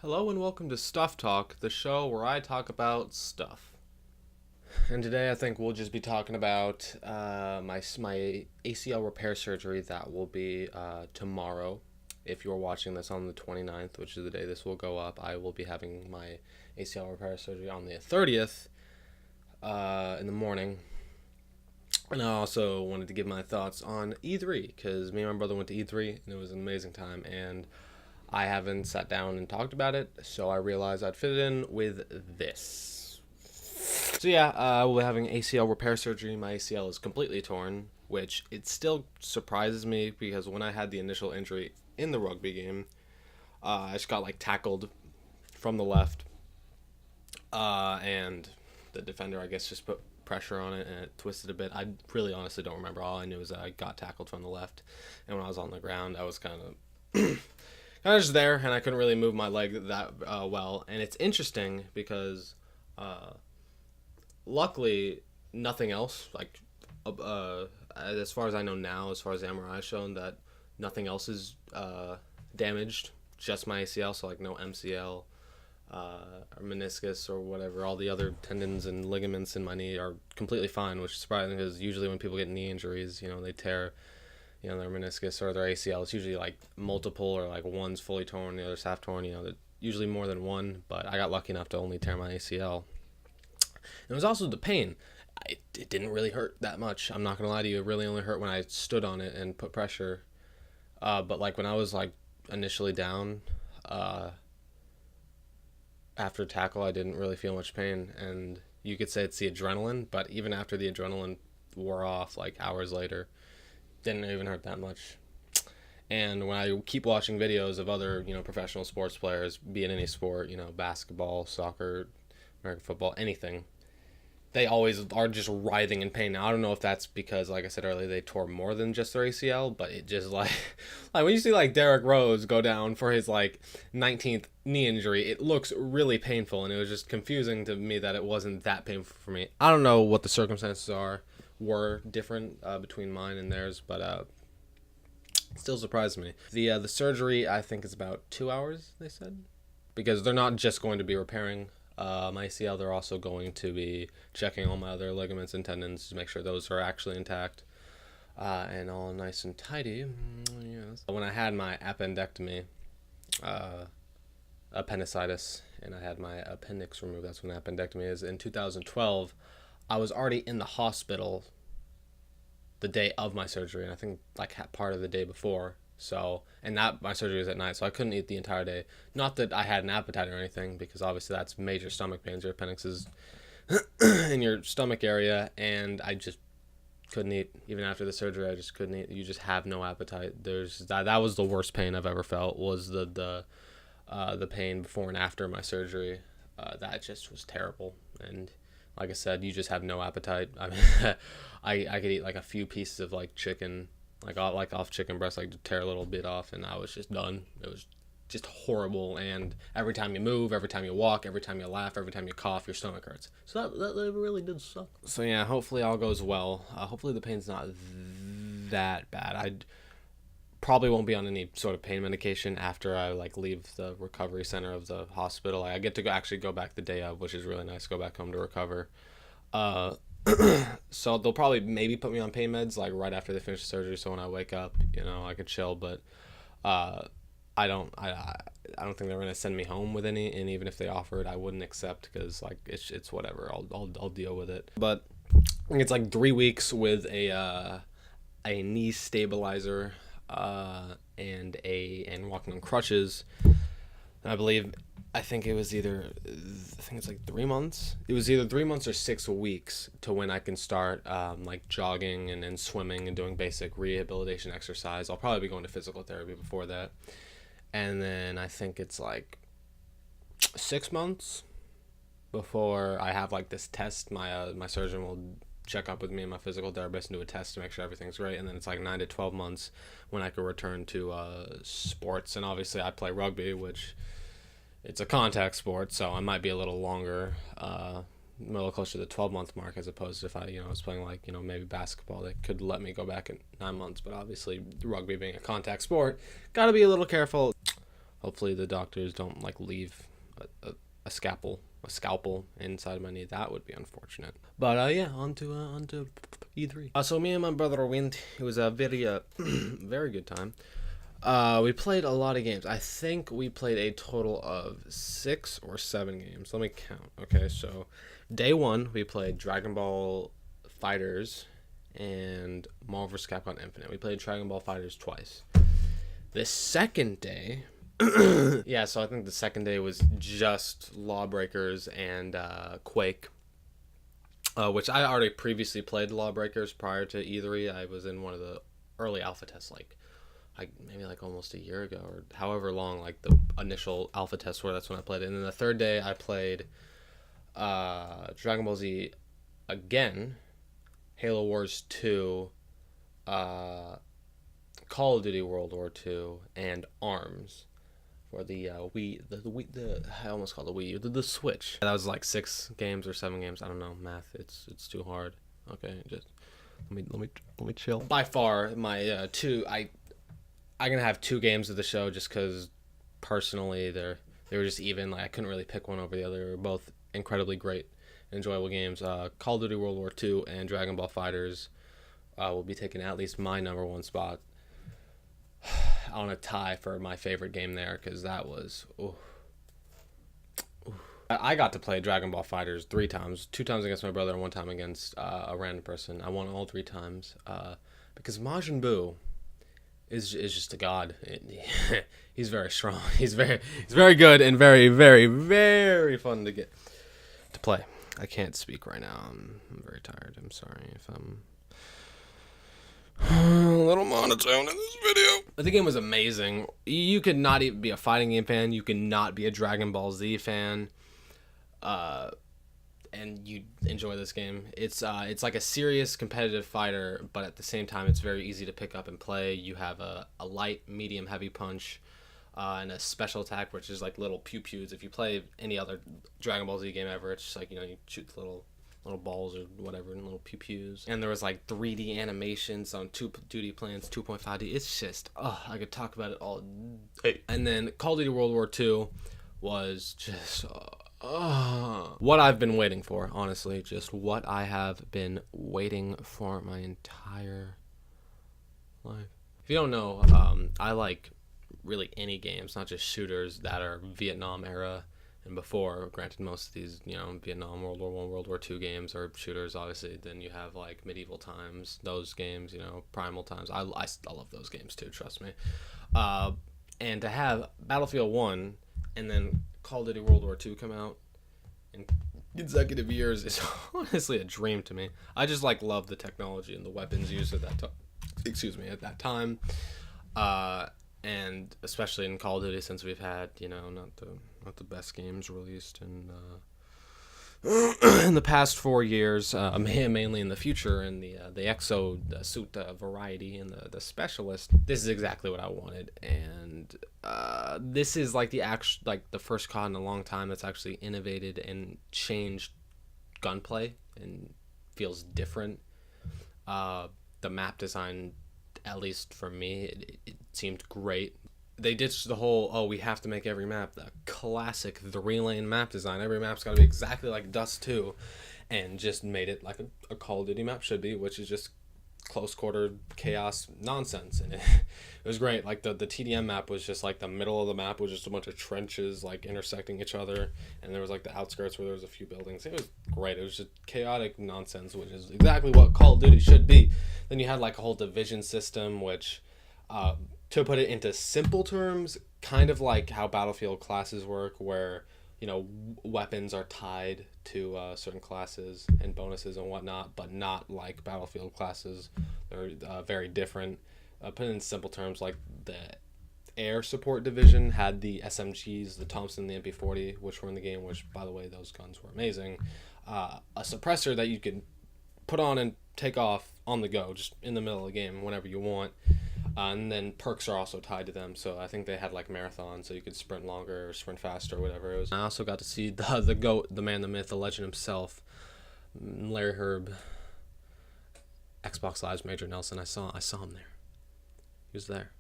Hello and welcome to Stuff Talk, the show where I talk about stuff. And today I think we'll just be talking about my ACL repair surgery that will be tomorrow. If you're watching this on the 29th, which is the day this will go up, I will be having my ACL repair surgery on the 30th in the morning. And I also wanted to give my thoughts on E3 because me and my brother went to E3 and it was an amazing time, and I haven't sat down and talked about it, so I realized I'd fit it in with this. So yeah, we're having ACL repair surgery. My ACL is completely torn, which it still surprises me because when I had the initial injury in the rugby game, I just got tackled from the left, and the defender, I guess, just put pressure on it and it twisted a bit. I really honestly don't remember. All I knew is that I got tackled from the left, and when I was on the ground, I was kind of just there, and I couldn't really move my leg that well. And it's interesting because luckily nothing else, as far as I know now, as far as the MRI has shown, that nothing else is damaged, just my ACL, so no MCL or meniscus or whatever. All the other tendons and ligaments in my knee are completely fine, which is surprising because usually when people get knee injuries, they tear their meniscus or their ACL. It's usually multiple, or one's fully torn, the other's half torn. Usually more than one, but I got lucky enough to only tear my ACL. And it was also the pain. It didn't really hurt that much. I'm not gonna lie to you. It really only hurt when I stood on it and put pressure. But when I was initially down, after tackle, I didn't really feel much pain. And you could say it's the adrenaline, but even after the adrenaline wore off, hours later, didn't even hurt that much. And when I keep watching videos of other, professional sports players, be it any sport, basketball, soccer, American football, anything, they always are just writhing in pain. Now, I don't know if that's because, like I said earlier, they tore more than just their ACL, but it just when you see Derrick Rose go down for his 19th knee injury, it looks really painful, and it was just confusing to me that it wasn't that painful for me. I don't know what the circumstances were different between mine and theirs, but it still surprised me. The surgery, I think, is about 2 hours, they said, because they're not just going to be repairing my ACL, they're also going to be checking all my other ligaments and tendons to make sure those are actually intact and all nice and tidy. Yes. When I had my appendectomy, appendicitis, and I had my appendix removed, that's when appendectomy is, in 2012, I was already in the hospital the day of my surgery, and I think part of the day before. So, and that my surgery was at night, so I couldn't eat the entire day. Not that I had an appetite or anything, because obviously that's major stomach pains. Your appendix is in your stomach area, and I just couldn't eat. Even after the surgery, I just couldn't eat. You just have no appetite. That was the worst pain I've ever felt, was the pain before and after my surgery. That just was terrible. And like I said, you just have no appetite. I mean, I could eat a few pieces of chicken, off chicken breast, to tear a little bit off, and I was just done. It was just horrible. And every time you move, every time you walk, every time you laugh, every time you cough, your stomach hurts. So that really did suck. So yeah, hopefully all goes well. Hopefully the pain's not that bad. I probably won't be on any sort of pain medication after I leave the recovery center of the hospital. I get to actually go back the day of, which is really nice. Go back home to recover. So they'll probably maybe put me on pain meds right after they finish the surgery, so when I wake up, I can chill. But I don't think they're gonna send me home with any, and even if they offer it, I wouldn't accept, because it's whatever. I'll deal with it. But I think it's 3 weeks with a knee stabilizer and walking on crutches. And I think it's 3 months. It was either 3 months or 6 weeks to when I can start jogging and swimming and doing basic rehabilitation exercise. I'll probably be going to physical therapy before that. And then I think it's 6 months before I have this test. My surgeon will check up with me and my physical therapist and do a test to make sure everything's great. And then it's 9 to 12 months when I can return to sports. And obviously I play rugby, which it's a contact sport, so I might be a little longer, a little closer to the 12-month mark, as opposed to if I was playing maybe basketball, that could let me go back in 9 months. But obviously rugby being a contact sport, gotta be a little careful. Hopefully the doctors don't like leave a scalpel inside my knee. That would be unfortunate. But yeah, on to E3. So me and my brother went. It was a very very good time. We played a lot of games. I think we played a total of 6 or 7 games. Let me count. Okay, so day 1 we played Dragon Ball Fighters and Marvel vs. Capcom Infinite. We played Dragon Ball Fighters twice. The second day, yeah, so I think the second day was just Lawbreakers and Quake, which I already previously played Lawbreakers prior to E3. I was in one of the early alpha tests, like maybe like almost a year ago or however long, like the initial alpha tests were. That's when I played it. And then the third day I played Dragon Ball Z again, Halo Wars 2, Call of Duty World War 2, and ARMS for the I almost called it the Wii U, the Switch. That was like 6 games or 7 games. I don't know, math. It's too hard. Okay, just let me chill. By far, my I'm gonna have 2 games of the show just because personally they were just even. Like I couldn't really pick one over the other. They were both incredibly great, enjoyable games. Call of Duty World War 2 and Dragon Ball Fighters will be taking at least my number 1 spot on a tie for my favorite game there, because that was I got to play Dragon Ball Fighters 3 times, 2 times against my brother and 1 time against a random person. I won all 3 times because Majin Buu is just a god. He's very strong. He's very good and very, very, very fun to play. I can't speak right now. I'm very tired. I'm sorry if I'm a little monotone in this video. But the game was amazing. You could not even be a fighting game fan. You could not be a Dragon Ball Z fan. And you enjoy this game. It's like a serious competitive fighter, but at the same time, it's very easy to pick up and play. You have a light, medium, heavy punch, and a special attack, which is like little pew-pews. If you play any other Dragon Ball Z game ever, it's just like, you shoot little balls or whatever, and little pew-pews. And there was like 3D animations on 2D plans, 2.5D. It's just, I could talk about it all day. And then Call of Duty World War 2 was just what I've been waiting for, honestly. Just what I have been waiting for my entire life. If you don't know, I like really any games, not just shooters that are Vietnam era and before. Granted, most of these, Vietnam, World War I, World War II games are shooters, obviously. Then you have like medieval times, those games, primal times. I love those games too, trust me. And to have Battlefield 1 and then Call of Duty World War II come out in consecutive years is honestly a dream to me. I just love the technology and the weapons used at that at that time. And especially in Call of Duty, since we've had, not the best games released in the past 4 years, mainly in the future, and the exo suit variety and the specialist. This is exactly what I wanted, and this is the first COD in a long time that's actually innovated and changed gunplay and feels different. The map design, at least for me, it seemed great. They ditched the whole, we have to make every map the classic 3-lane map design. Every map's got to be exactly like Dust 2, and just made it like a Call of Duty map should be, which is just close quarter chaos nonsense. And it was great. Like the TDM map was just like the middle of the map was just a bunch of trenches like intersecting each other, and there was like the outskirts where there was a few buildings. It was great. It was just chaotic nonsense, which is exactly what Call of Duty should be. Then you had like a whole division system, which to put it into simple terms, kind of like how Battlefield classes work, where weapons are tied to certain classes and bonuses and whatnot, but not like Battlefield classes. They're very different. Put it in simple terms, like the air support division had the SMGs, the Thompson, the MP40, which were in the game, which, by the way, those guns were amazing. A suppressor that you could put on and take off on the go, just in the middle of the game, whenever you want. And then perks are also tied to them, so I think they had like marathon, so you could sprint longer or sprint faster or whatever it was. I also got to see the GOAT, the man, the myth, the legend himself, Larry Herb, Xbox Live's Major Nelson. I saw him there. He was there.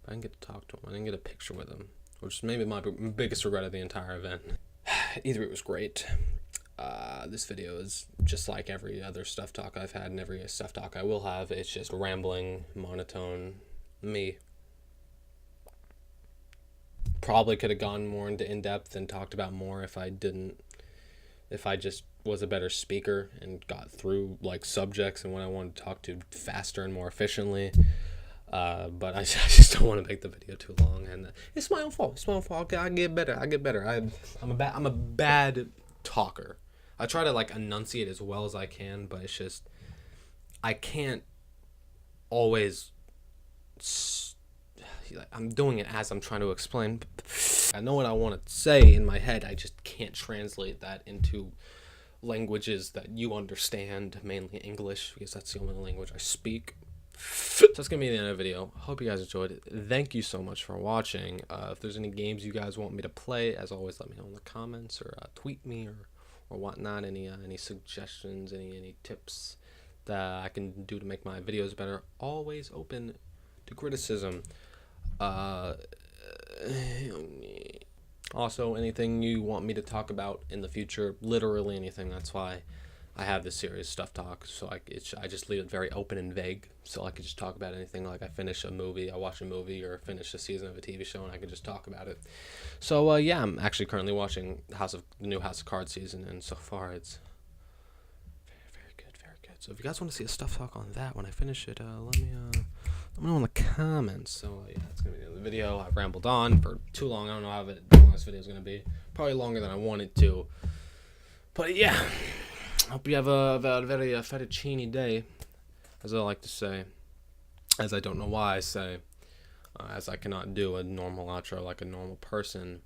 I didn't get to talk to him. I didn't get a picture with him, which is maybe my biggest regret of the entire event. Either it was great. This video is just like every other stuff talk I've had and every stuff talk I will have. It's just rambling, monotone, me. Probably could have gone more into in-depth and talked about more if I just was a better speaker and got through like subjects and what I wanted to talk to faster and more efficiently. But I just don't want to make the video too long, and it's my own fault. I get better. I'm a bad talker. I try to like enunciate as well as I can, but it's just I can't always. I'm doing it as I'm trying to explain. I know what I want to say in my head. I just can't translate that into languages that you understand, mainly English, because that's the only language I speak. So that's going to be the end of the video. Hope you guys enjoyed it. Thank you so much for watching. If there's any games you guys want me to play, as always, let me know in the comments or tweet me or whatnot. Any suggestions, any tips that I can do to make my videos better. Always open to criticism. Also, anything you want me to talk about in the future, literally anything. That's why I have this series, Stuff Talk, so I just leave it very open and vague, so I could just talk about anything. Like I finish a movie, I watch a movie, or finish a season of a TV show, and I can just talk about it. So yeah, I'm actually currently watching the new House of Cards season, and so far it's very good, very good. So if you guys want to see a Stuff Talk on that when I finish it, let me know in the comments. So yeah, that's gonna be the end of the video. I've rambled on for too long. I don't know how long this video is gonna be. Probably longer than I wanted to. But yeah. Hope you have a very fettuccine day, as I like to say, as I don't know why I say, as I cannot do a normal outro like a normal person.